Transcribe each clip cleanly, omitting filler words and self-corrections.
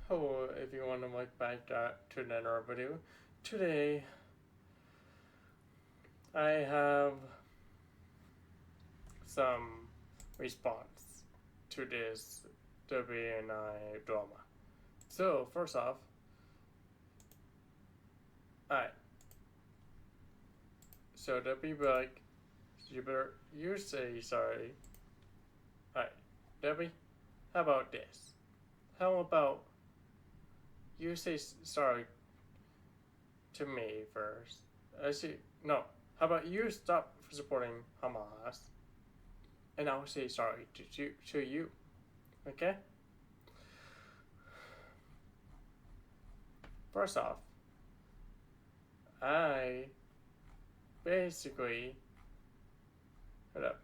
Hello, if you want to look back to another video. Today, I have some response to this WNI drama. So, first off, alright, so the people like, you say sorry. Alright, Debbie, how about this? How about you say sorry to me first? No, how about you stop supporting Hamas and I'll say sorry to you. Okay? First off, I basically hold up.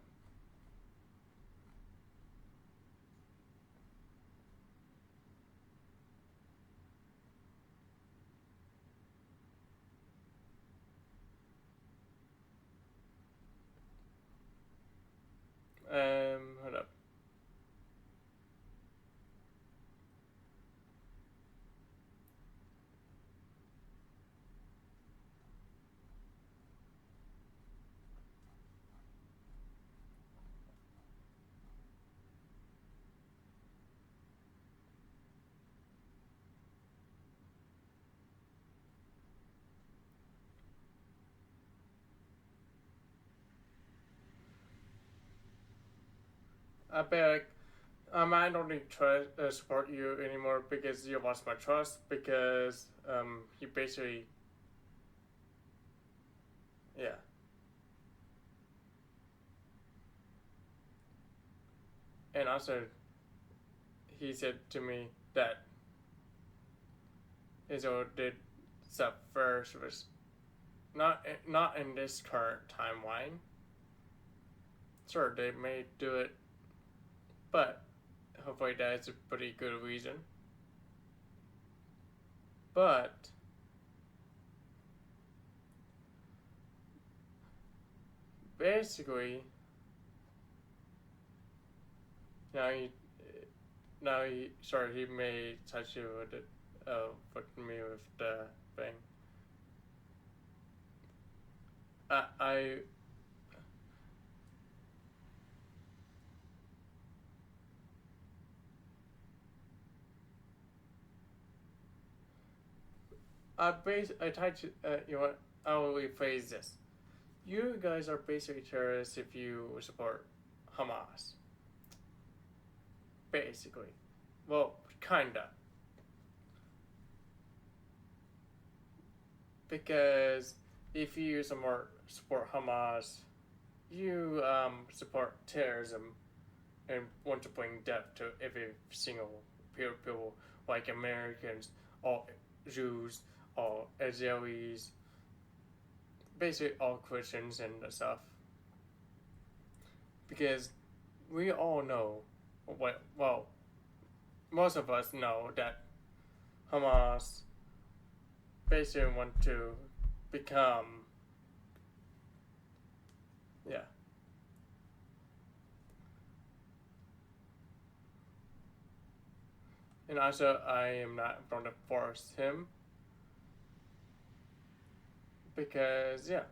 Hold up. I beg. I don't need to support you anymore because you lost my trust. Because you basically, yeah. And also, he said to me that Israel did stuff first was not in this current timeline. Sure, they may do it, but hopefully that is a pretty good reason. But basically, now he he may touch you with it, put me with the thing. I I tried to I will rephrase this. You guys are basically terrorists if you support Hamas. Basically, well, kinda, because if you support Hamas, you support terrorism and want to bring death to every single people, like Americans, all Jews, all Israelis, basically all Christians and stuff. Because we all know, well, most of us know that Hamas basically want to become, yeah. And also, I am not going to force him because, yeah.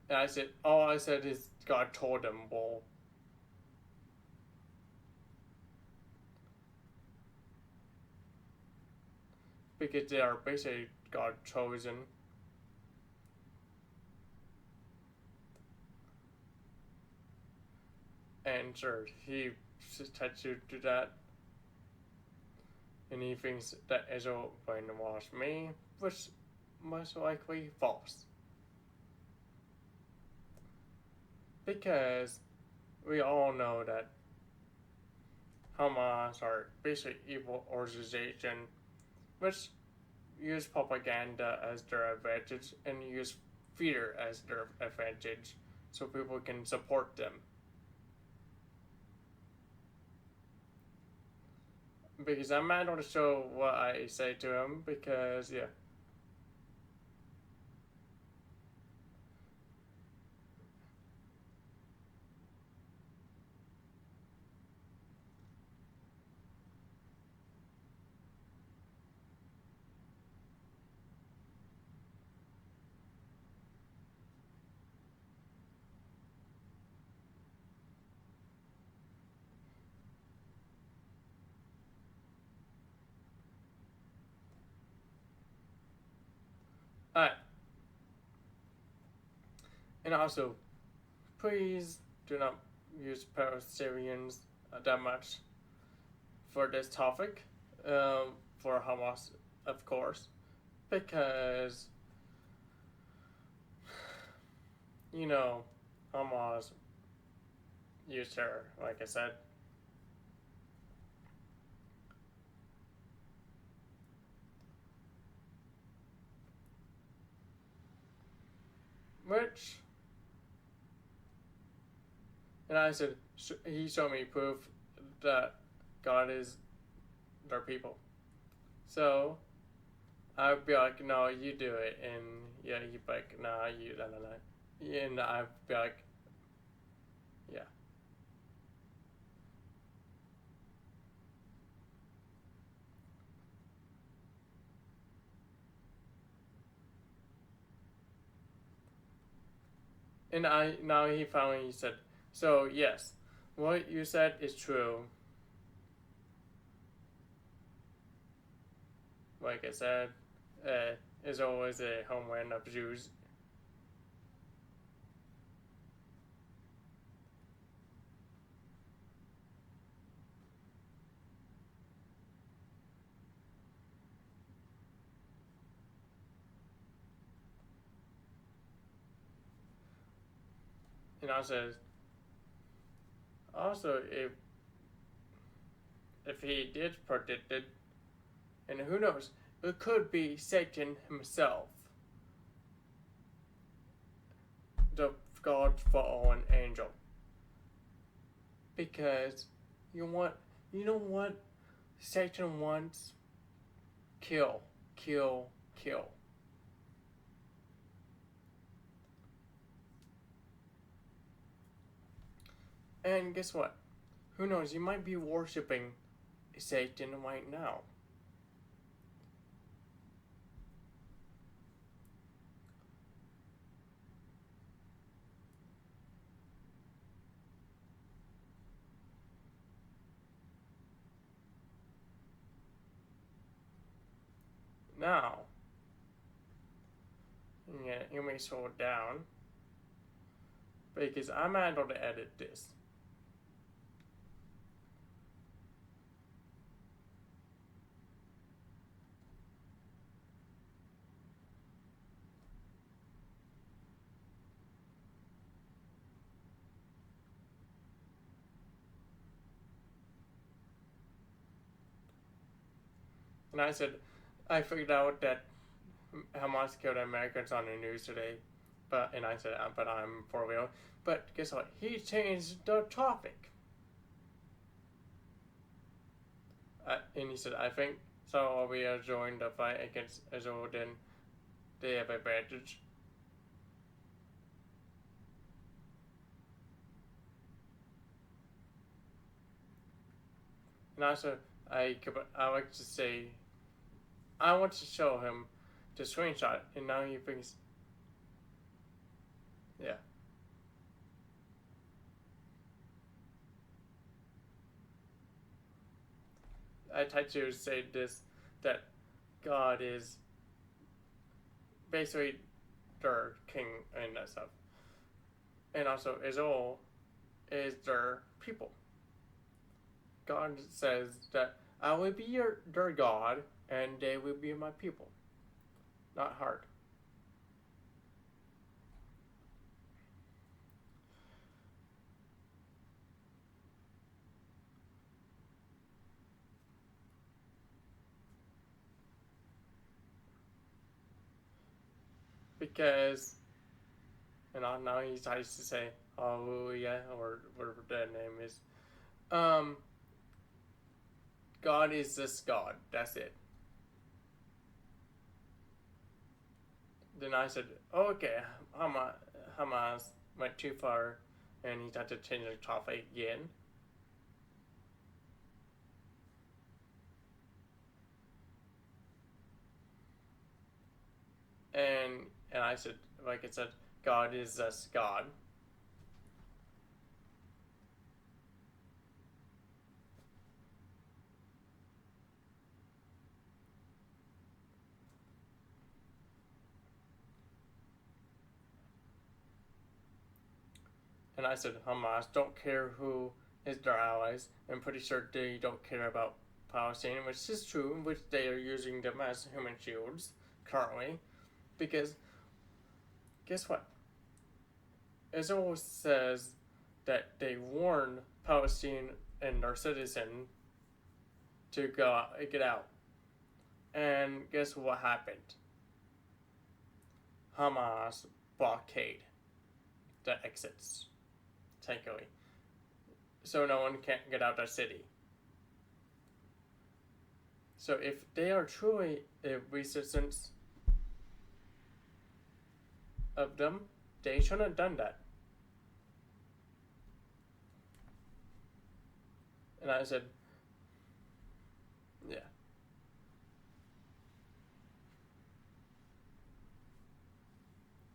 And all I said is God told him, well, because they are basically God chosen. And sure, he touched you to that. And he thinks that Israel brainwashed me, which most likely false. Because we all know that Hamas are basically evil organization which use propaganda as their advantage and use fear as their advantage so people can support them. Because I'm not going to show what I say to him because, yeah. Alright, and also, please do not use Palestinians that much for this topic, for Hamas, of course, because, you know, Hamas used her, like I said. Which, and I said, he showed me proof that God is their people. So, I'd be like, no, you do it. And yeah, he'd be like, nah, no. And I'd be like, yeah. And now he finally said, so yes, what you said is true. Like I said, is always a homeland of Jews. And also if he did predict it, and who knows, it could be Satan himself, the God's fallen angel. Because you know what Satan wants? Kill, kill, kill. And guess what? Who knows? You might be worshiping Satan right now. Now, yeah, you may slow it down because I'm able to edit this. And I said, I figured out that Hamas killed Americans on the news today, and I said, but I'm for real. But guess what? He changed the topic. And he said, I think so. We are joined the fight against Israel, then they have advantage. And also, I like to say, I want to show him the screenshot, and now he thinks, yeah. I tried to say this, that God is basically their king and that stuff. And also, Israel is their people. God says that I will be their God, and they will be my people. Not hard. Because, and now he tries to say hallelujah, or whatever that name is. God is this God. That's it. Then I said, okay, Hamas went too far, and he had to change the topic again. And I said, like I said, God is this God. And I said, Hamas don't care who is their allies. I'm pretty sure they don't care about Palestine, which is true, which they are using them as human shields currently. Because, guess what? Israel says that they warned Palestine and their citizens to get out. And guess what happened? Hamas blockade the exits, technically. So no one can get out of the city. So if they are truly a resistance of them, they shouldn't have done that. And I said, yeah.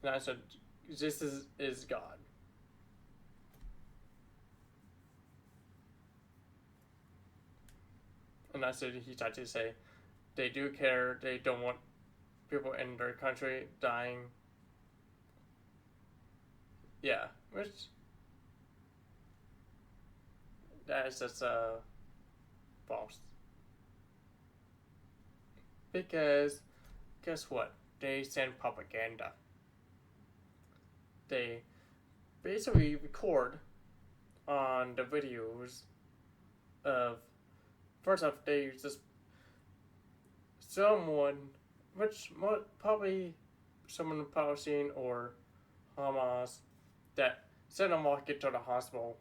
And I said, this is God. And I said, he tried to say, they do care, they don't want people in their country dying. Yeah, which, that is just false. Because, guess what? They send propaganda. They basically record on the videos of, first off, they just someone, which probably someone in Palestine or Hamas, that sent them rocket to the hospital.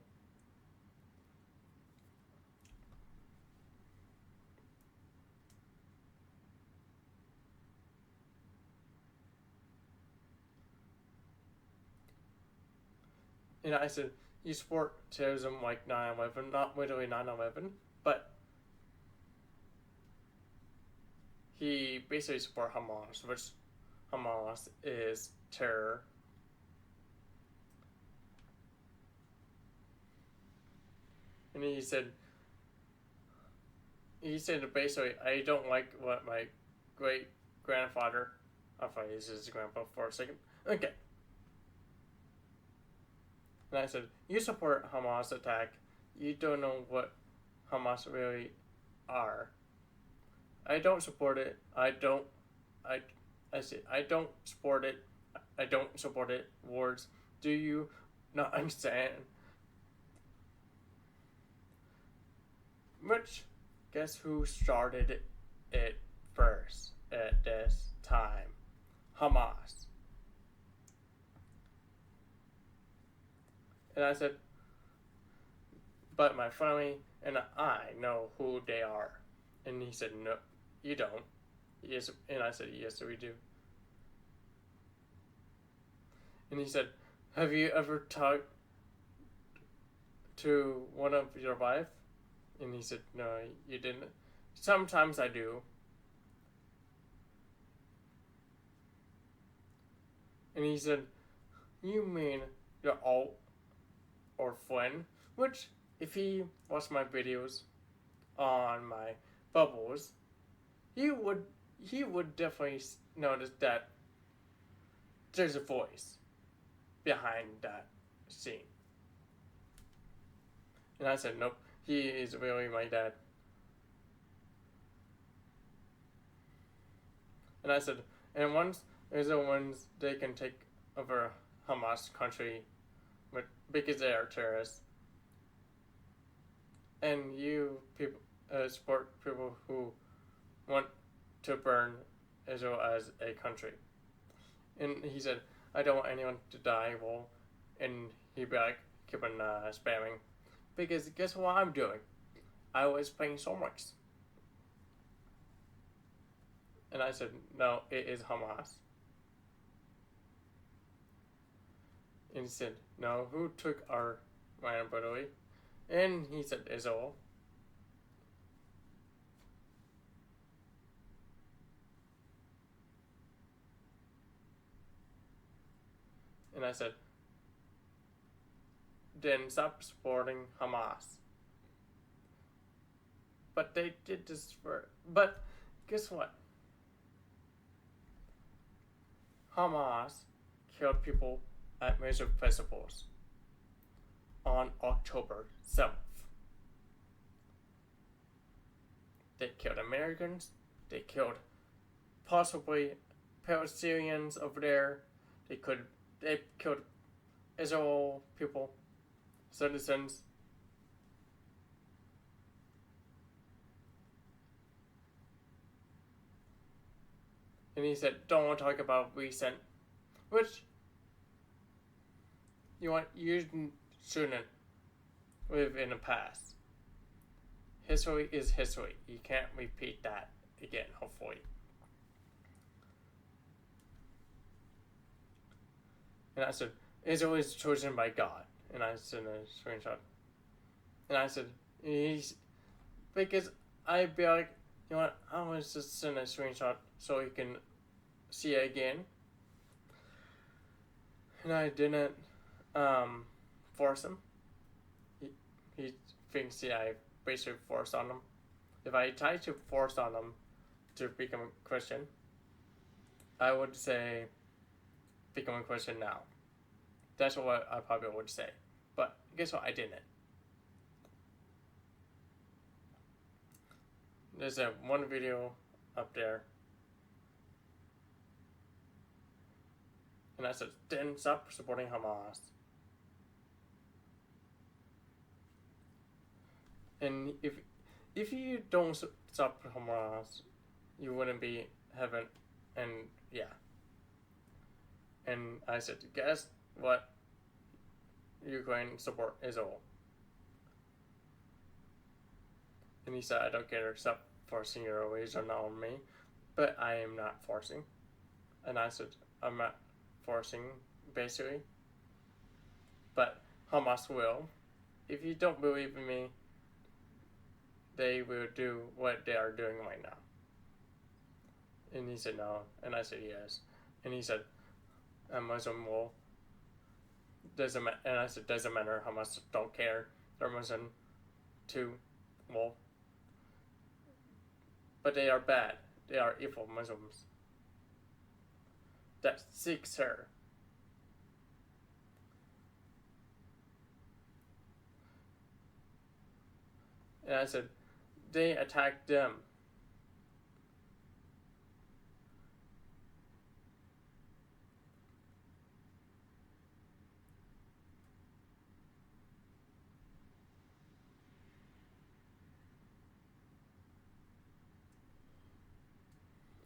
And I said, you support terrorism like 9/11, not literally 9/11, but he basically support Hamas, which Hamas is terror. And he said basically, I don't like what my great grandfather, I'll probably use his grandpa for a second. Okay. And I said, you support Hamas attack. You don't know what Hamas really are. I don't support it. I said, I don't support it. I don't support it. Words. Do you not understand? Which, guess who started it first at this time? Hamas. And I said, but my family and I know who they are. And he said, no, you don't. Yes, and I said, yes, we do. And he said, have you ever talked to one of your wife? And he said, no, you didn't. Sometimes I do. And he said, you mean your alt or friend? Which, if he watched my videos on my bubbles, he would definitely notice that there's a voice behind that scene. And I said, nope, he is really my dad. And I said, and once there's the ones they can take over Hamas country because they are terrorists. And you people support people who want to burn Israel as a country. And he said, I don't want anyone to die. Well, and he'd be like, keep on spamming. Because guess what I'm doing? I was playing Stormworks. And I said, no, it is Hamas. And he said, no, who took our land brutally? And he said, Israel. And I said, then stop supporting Hamas. But they did this but guess what? Hamas killed people at music festivals. on October 7th. They killed Americans. They killed possibly Palestinians over there. They killed Israel people, citizens. And he said, don't want to talk about recent, which you shouldn't live in the past. History is history. You can't repeat that again, hopefully. And I said, Israel is chosen by God. And I sent a screenshot. And I said, because I'd be like, you know what, I was just send a screenshot so you can see it again. And I didn't force him. He thinks I basically forced on him. If I tried to force on him to become a Christian, I would say become a Christian now. That's what I probably would say. But guess what? I didn't. There's one video up there. And I said, then stop supporting Hamas. And if you don't stop Hamas, you wouldn't be heaven. And yeah. And I said, guess what? Ukraine support Israel. And he said, I don't care, stop forcing your ways on me. But I am not forcing. And I said, I'm not forcing, basically. But Hamas will. If you don't believe in me, they will do what they are doing right now. And he said no. And I said yes. And he said, a Muslim will. Doesn't matter. And I said, doesn't matter. Hamas don't care. They're Muslim too. Well, but they are bad. They are evil Muslims that seeks her. And I said, they attacked them.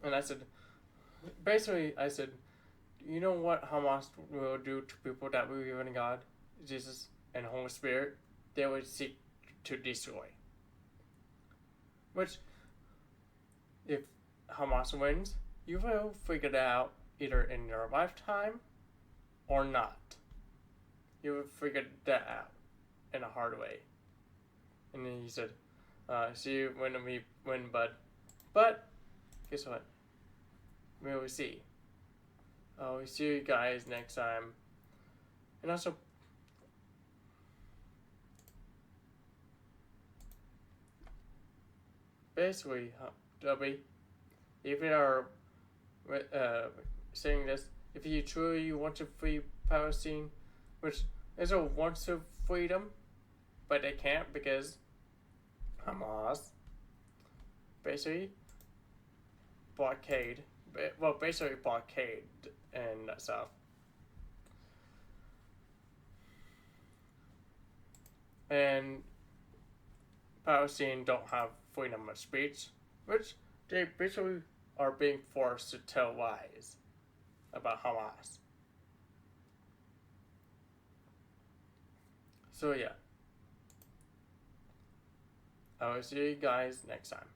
And I said, basically, I said, you know what Hamas will do to people that believe in God, Jesus, and Holy Spirit? They will seek to destroy. Which, if Hamas wins, you will figure it out either in your lifetime or not. You will figure that out in a hard way. And then he said, see you when we win, bud. But, guess what? We will see. We'll see you guys next time. And also, basically, W, if you are saying this, if you truly want to free Palestine, which Israel wants to freedom, but they can't because Hamas basically blockade and stuff. And Palestinians don't have freedom of speech, which they basically are being forced to tell lies about Hamas. So yeah, I will see you guys next time.